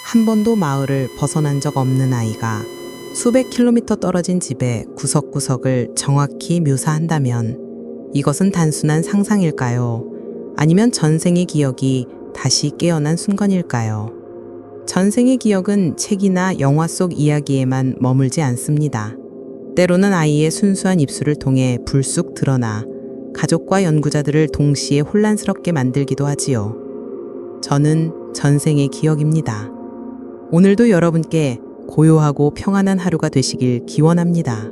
한 번도 마을을 벗어난 적 없는 아이가 수백 킬로미터 떨어진 집의 구석구석을 정확히 묘사한다면 이것은 단순한 상상일까요? 아니면 전생의 기억이 다시 깨어난 순간일까요? 전생의 기억은 책이나 영화 속 이야기에만 머물지 않습니다. 때로는 아이의 순수한 입술을 통해 불쑥 드러나 가족과 연구자들을 동시에 혼란스럽게 만들기도 하지요. 저는 전생의 기억입니다. 오늘도 여러분께 고요하고 평안한 하루가 되시길 기원합니다.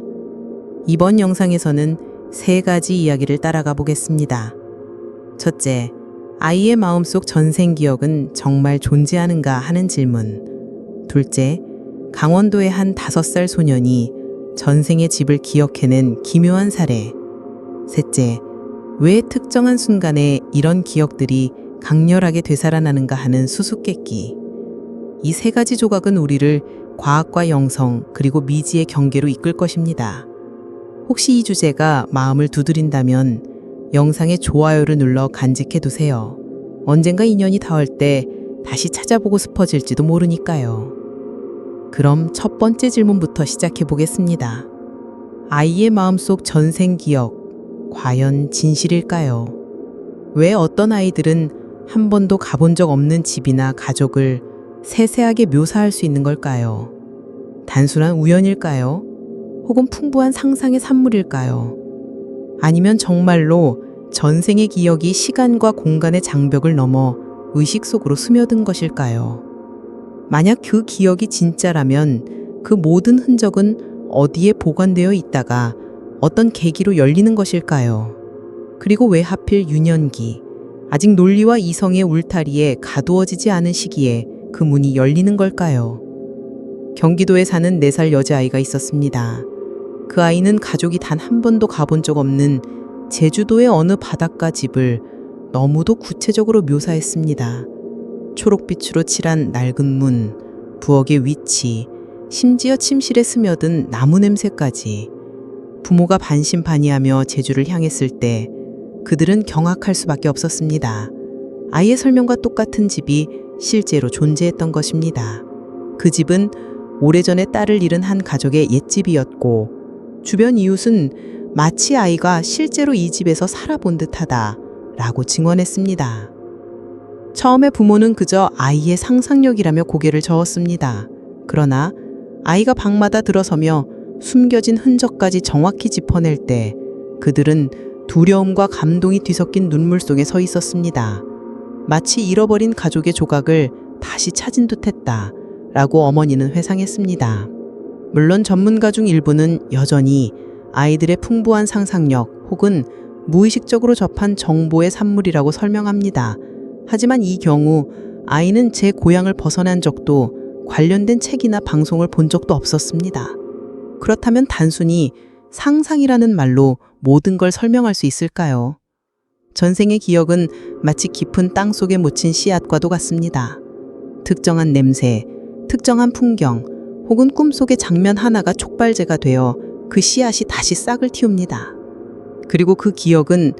이번 영상에서는 3가지 이야기를 따라가 보겠습니다. 첫째, 아이의 마음속 전생 기억은 정말 존재하는가 하는 질문. 둘째, 강원도의 한 5살 소년이 전생의 집을 기억해낸 기묘한 사례. 셋째, 왜 특정한 순간에 이런 기억들이 강렬하게 되살아나는가 하는 수수께끼. 이 3가지 조각은 우리를 과학과 영성 그리고 미지의 경계로 이끌 것입니다. 혹시 이 주제가 마음을 두드린다면 영상에 좋아요를 눌러 간직해 두세요. 언젠가 인연이 닿을 때 다시 찾아보고 싶어질지도 모르니까요. 그럼 첫 번째 질문부터 시작해 보겠습니다. 아이의 마음속 전생 기억, 과연 진실일까요? 왜 어떤 아이들은 한 번도 가본 적 없는 집이나 가족을 세세하게 묘사할 수 있는 걸까요? 단순한 우연일까요? 혹은 풍부한 상상의 산물일까요? 아니면 정말로 전생의 기억이 시간과 공간의 장벽을 넘어 의식 속으로 스며든 것일까요? 만약 그 기억이 진짜라면 그 모든 흔적은 어디에 보관되어 있다가 어떤 계기로 열리는 것일까요? 그리고 왜 하필 유년기, 아직 논리와 이성의 울타리에 가두어지지 않은 시기에 그 문이 열리는 걸까요? 경기도에 사는 4살 여자아이가 있었습니다. 그 아이는 가족이 단 한 번도 가본 적 없는 제주도의 어느 바닷가 집을 너무도 구체적으로 묘사했습니다. 초록빛으로 칠한 낡은 문, 부엌의 위치, 심지어 침실에 스며든 나무 냄새까지. 부모가 반신반의하며 제주를 향했을 때 그들은 경악할 수밖에 없었습니다. 아이의 설명과 똑같은 집이 실제로 존재했던 것입니다. 그 집은 오래전에 딸을 잃은 한 가족의 옛집이었고 주변 이웃은 마치 아이가 실제로 이 집에서 살아본 듯하다 라고 증언했습니다. 처음에 부모는 그저 아이의 상상력이라며 고개를 저었습니다. 그러나 아이가 방마다 들어서며 숨겨진 흔적까지 정확히 짚어낼 때 그들은 두려움과 감동이 뒤섞인 눈물 속에 서 있었습니다. 마치 잃어버린 가족의 조각을 다시 찾은 듯했다 라고 어머니는 회상했습니다. 물론 전문가 중 일부는 여전히 아이들의 풍부한 상상력 혹은 무의식적으로 접한 정보의 산물이라고 설명합니다. 하지만 이 경우 아이는 제 고향을 벗어난 적도 관련된 책이나 방송을 본 적도 없었습니다. 그렇다면 단순히 상상이라는 말로 모든 걸 설명할 수 있을까요? 전생의 기억은 마치 깊은 땅 속에 묻힌 씨앗과도 같습니다. 특정한 냄새, 특정한 풍경, 혹은 꿈속의 장면 하나가 촉발제가 되어 그 씨앗이 다시 싹을 틔웁니다. 그리고 그 기억은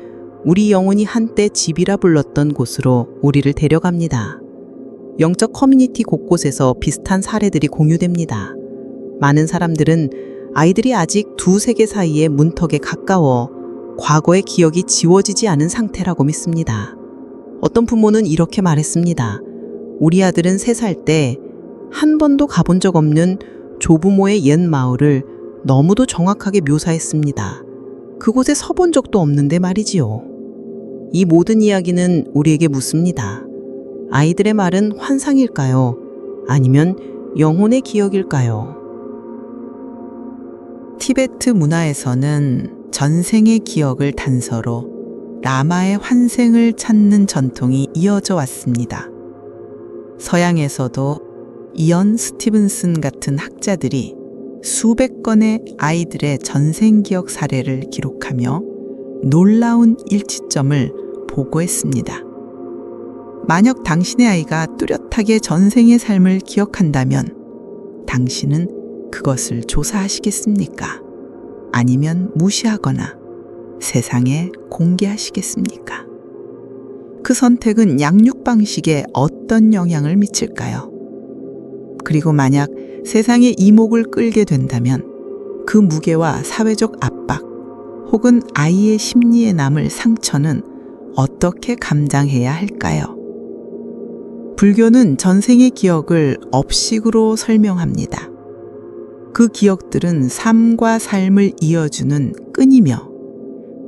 우리 영혼이 한때 집이라 불렀던 곳으로 우리를 데려갑니다. 영적 커뮤니티 곳곳에서 비슷한 사례들이 공유됩니다. 많은 사람들은 아이들이 아직 두 세계 사이의 문턱에 가까워 과거의 기억이 지워지지 않은 상태라고 믿습니다. 어떤 부모는 이렇게 말했습니다. 우리 아들은 3살 때 한 번도 가본 적 없는 조부모의 옛 마을을 너무도 정확하게 묘사했습니다. 그곳에 서본 적도 없는데 말이지요. 이 모든 이야기는 우리에게 묻습니다. 아이들의 말은 환상일까요? 아니면 영혼의 기억일까요? 티베트 문화에서는 전생의 기억을 단서로 라마의 환생을 찾는 전통이 이어져 왔습니다. 서양에서도 이언 스티븐슨 같은 학자들이 수백 건의 아이들의 전생 기억 사례를 기록하며 놀라운 일치점을 보고했습니다. 만약 당신의 아이가 뚜렷하게 전생의 삶을 기억한다면 당신은 그것을 조사하시겠습니까? 아니면 무시하거나 세상에 공개하시겠습니까? 그 선택은 양육 방식에 어떤 영향을 미칠까요? 그리고 만약 세상의 이목을 끌게 된다면 그 무게와 사회적 압박 혹은 아이의 심리에 남을 상처는 어떻게 감당해야 할까요? 불교는 전생의 기억을 업식으로 설명합니다. 그 기억들은 삶과 삶을 이어주는 끈이며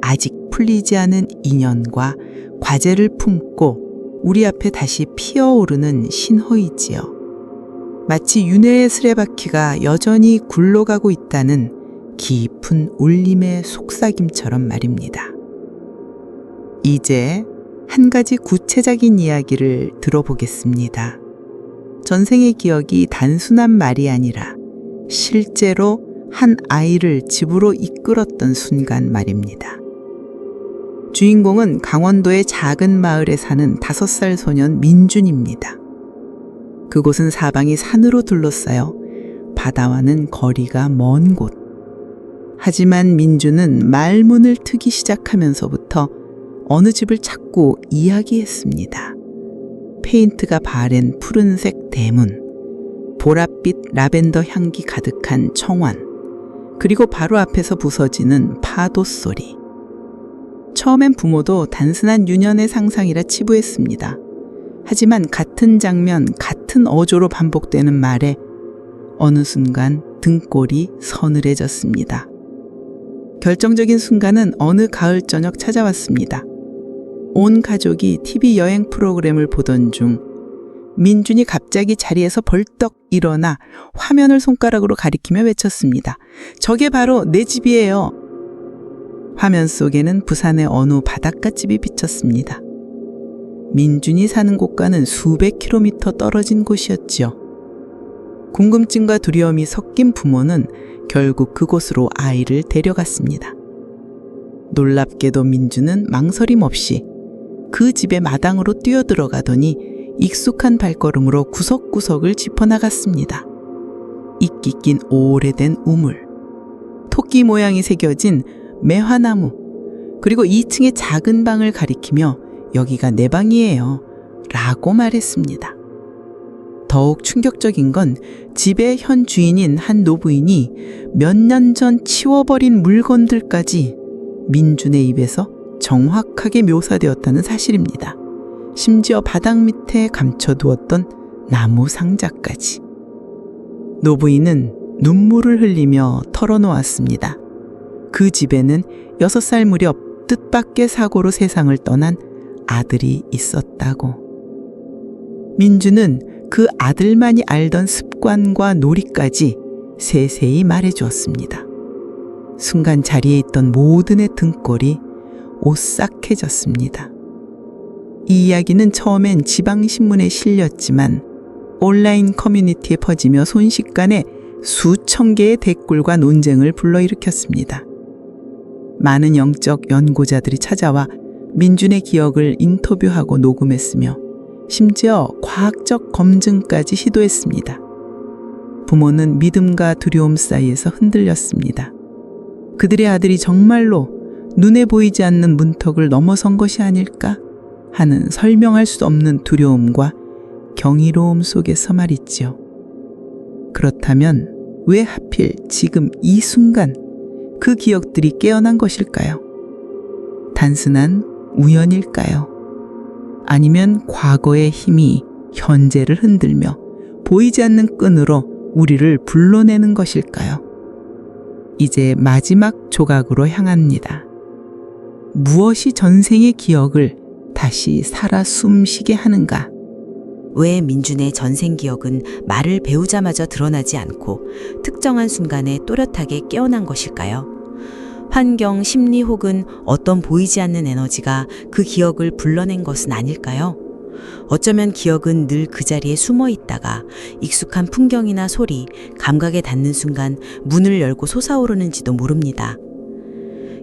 아직 풀리지 않은 인연과 과제를 품고 우리 앞에 다시 피어오르는 신호이지요. 마치 윤회의 수레바퀴가 여전히 굴러가고 있다는 깊은 울림의 속삭임처럼 말입니다. 이제 한 가지 구체적인 이야기를 들어보겠습니다. 전생의 기억이 단순한 말이 아니라 실제로 한 아이를 집으로 이끌었던 순간 말입니다. 주인공은 강원도의 작은 마을에 사는 5살 소년 민준입니다. 그곳은 사방이 산으로 둘러싸여 바다와는 거리가 먼 곳. 하지만 민준은 말문을 트기 시작하면서부터 어느 집을 찾고 이야기했습니다. 페인트가 바랜 푸른색 대문, 보랏빛 라벤더 향기 가득한 청원, 그리고 바로 앞에서 부서지는 파도 소리. 처음엔 부모도 단순한 유년의 상상이라 치부했습니다. 하지만 같은 장면, 같은 어조로 반복되는 말에 어느 순간 등골이 서늘해졌습니다. 결정적인 순간은 어느 가을 저녁 찾아왔습니다. 온 가족이 TV 여행 프로그램을 보던 중 민준이 갑자기 자리에서 벌떡 일어나 화면을 손가락으로 가리키며 외쳤습니다. 저게 바로 내 집이에요. 화면 속에는 부산의 어느 바닷가집이 비쳤습니다. 민준이 사는 곳과는 수백 킬로미터 떨어진 곳이었지요. 궁금증과 두려움이 섞인 부모는 결국 그곳으로 아이를 데려갔습니다. 놀랍게도 민준은 망설임 없이 그 집의 마당으로 뛰어들어가더니 익숙한 발걸음으로 구석구석을 짚어나갔습니다. 이끼 낀 오래된 우물, 토끼 모양이 새겨진 매화나무, 그리고 2층의 작은 방을 가리키며 여기가 내 방이에요 라고 말했습니다. 더욱 충격적인 건 집의 현 주인인 한 노부인이 몇 년 전 치워버린 물건들까지 민준의 입에서 정확하게 묘사되었다는 사실입니다. 심지어 바닥 밑에 감춰두었던 나무 상자까지. 노부인은 눈물을 흘리며 털어놓았습니다. 그 집에는 6살 무렵 뜻밖의 사고로 세상을 떠난 아들이 있었다고. 민주는 그 아들만이 알던 습관과 놀이까지 세세히 말해주었습니다. 순간 자리에 있던 모든의 등골이 오싹해졌습니다. 이 이야기는 처음엔 지방신문에 실렸지만 온라인 커뮤니티에 퍼지며 순식간에 수천 개의 댓글과 논쟁을 불러일으켰습니다. 많은 영적 연구자들이 찾아와 민준의 기억을 인터뷰하고 녹음했으며 심지어 과학적 검증까지 시도했습니다. 부모는 믿음과 두려움 사이에서 흔들렸습니다. 그들의 아들이 정말로 눈에 보이지 않는 문턱을 넘어선 것이 아닐까 하는 설명할 수 없는 두려움과 경이로움 속에서 말이지요. 그렇다면 왜 하필 지금 이 순간 그 기억들이 깨어난 것일까요? 단순한 우연일까요? 아니면 과거의 힘이 현재를 흔들며 보이지 않는 끈으로 우리를 불러내는 것일까요? 이제 마지막 조각으로 향합니다. 무엇이 전생의 기억을 다시 살아 숨쉬게 하는가? 왜 민준의 전생 기억은 말을 배우자마자 드러나지 않고 특정한 순간에 또렷하게 깨어난 것일까요? 환경, 심리 혹은 어떤 보이지 않는 에너지가 그 기억을 불러낸 것은 아닐까요? 어쩌면 기억은 늘 그 자리에 숨어 있다가 익숙한 풍경이나 소리, 감각에 닿는 순간 문을 열고 솟아오르는지도 모릅니다.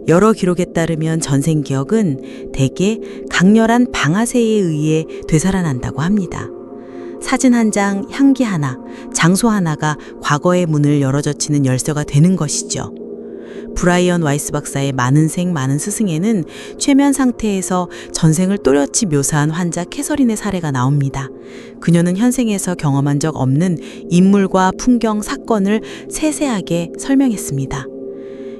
여러 기록에 따르면 전생 기억은 대개 강렬한 방아쇠에 의해 되살아난다고 합니다. 사진 한 장, 향기 하나, 장소 하나가 과거의 문을 열어젖히는 열쇠가 되는 것이죠. 브라이언 와이스 박사의 많은 생 많은 스승에는 최면 상태에서 전생을 또렷이 묘사한 환자 캐서린의 사례가 나옵니다. 그녀는 현생에서 경험한 적 없는 인물과 풍경, 사건을 세세하게 설명했습니다.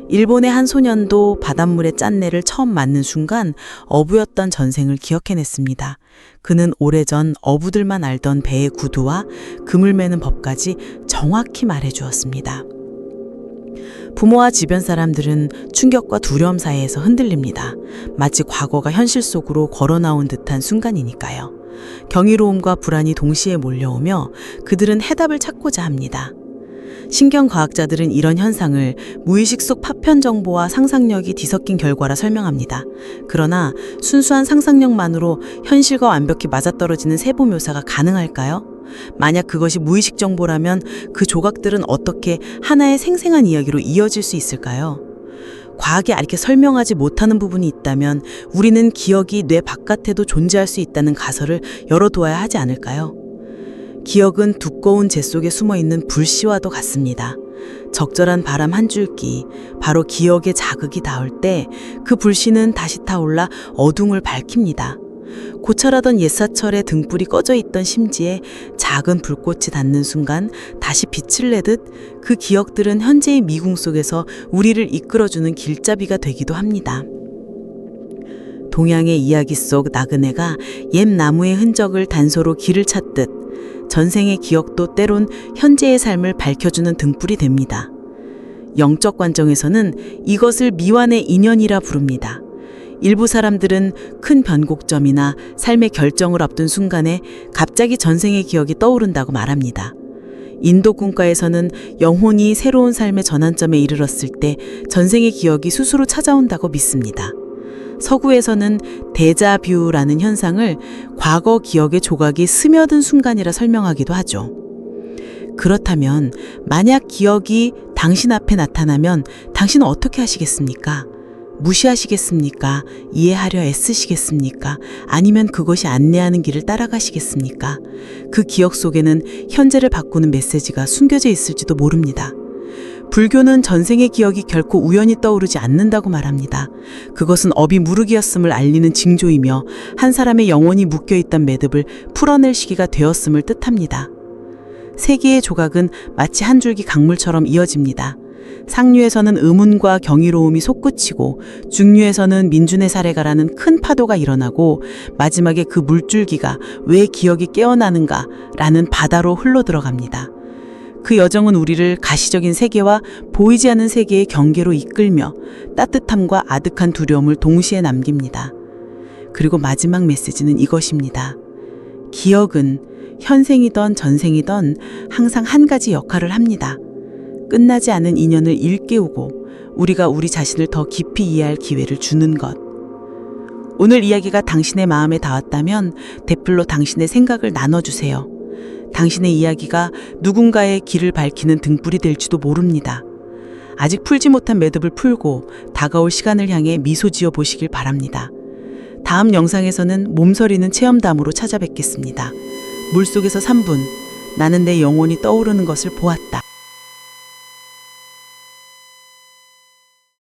일본의 한 소년도 바닷물의 짠내를 처음 맡는 순간 어부였던 전생을 기억해냈습니다. 그는 오래전 어부들만 알던 배의 구두와 그물 매는 법까지 정확히 말해주었습니다. 부모와 주변 사람들은 충격과 두려움 사이에서 흔들립니다. 마치 과거가 현실 속으로 걸어 나온 듯한 순간이니까요. 경이로움과 불안이 동시에 몰려오며 그들은 해답을 찾고자 합니다. 신경과학자들은 이런 현상을 무의식 속 파편 정보와 상상력이 뒤섞인 결과라 설명합니다. 그러나 순수한 상상력만으로 현실과 완벽히 맞아떨어지는 세부 묘사가 가능할까요? 만약 그것이 무의식 정보라면 그 조각들은 어떻게 하나의 생생한 이야기로 이어질 수 있을까요? 과학이 이렇게 설명하지 못하는 부분이 있다면 우리는 기억이 뇌 바깥에도 존재할 수 있다는 가설을 열어두어야 하지 않을까요? 기억은 두꺼운 재 속에 숨어있는 불씨와도 같습니다. 적절한 바람 한 줄기, 바로 기억의 자극이 닿을 때 그 불씨는 다시 타올라 어둠을 밝힙니다. 고철하던 옛사철에 등불이 꺼져 있던 심지에 작은 불꽃이 닿는 순간 다시 빛을 내듯 그 기억들은 현재의 미궁 속에서 우리를 이끌어주는 길잡이가 되기도 합니다. 동양의 이야기 속 나그네가 옛 나무의 흔적을 단서로 길을 찾듯 전생의 기억도 때론 현재의 삶을 밝혀주는 등불이 됩니다. 영적 관점에서는 이것을 미완의 인연이라 부릅니다. 일부 사람들은 큰 변곡점이나 삶의 결정을 앞둔 순간에 갑자기 전생의 기억이 떠오른다고 말합니다. 인도 꿈가에서는 영혼이 새로운 삶의 전환점에 이르렀을 때 전생의 기억이 스스로 찾아온다고 믿습니다. 서구에서는 데자뷰라는 현상을 과거 기억의 조각이 스며든 순간이라 설명하기도 하죠. 그렇다면 만약 기억이 당신 앞에 나타나면 당신은 어떻게 하시겠습니까? 무시하시겠습니까? 이해하려 애쓰시겠습니까? 아니면 그것이 안내하는 길을 따라가시겠습니까? 그 기억 속에는 현재를 바꾸는 메시지가 숨겨져 있을지도 모릅니다. 불교는 전생의 기억이 결코 우연히 떠오르지 않는다고 말합니다. 그것은 업이 무르기였음을 알리는 징조이며 한 사람의 영혼이 묶여있던 매듭을 풀어낼 시기가 되었음을 뜻합니다. 세계의 조각은 마치 한 줄기 강물처럼 이어집니다. 상류에서는 의문과 경이로움이 솟구치고 중류에서는 민준의 사례가라는 큰 파도가 일어나고 마지막에 그 물줄기가 왜 기억이 깨어나는가라는 바다로 흘러들어갑니다. 그 여정은 우리를 가시적인 세계와 보이지 않는 세계의 경계로 이끌며 따뜻함과 아득한 두려움을 동시에 남깁니다. 그리고 마지막 메시지는 이것입니다. 기억은 현생이든 전생이든 항상 한 가지 역할을 합니다. 끝나지 않은 인연을 일깨우고 우리가 우리 자신을 더 깊이 이해할 기회를 주는 것. 오늘 이야기가 당신의 마음에 닿았다면 댓글로 당신의 생각을 나눠주세요. 당신의 이야기가 누군가의 길을 밝히는 등불이 될지도 모릅니다. 아직 풀지 못한 매듭을 풀고 다가올 시간을 향해 미소 지어 보시길 바랍니다. 다음 영상에서는 몸서리는 체험담으로 찾아뵙겠습니다. 물속에서 3분, 나는 내 영혼이 떠오르는 것을 보았다.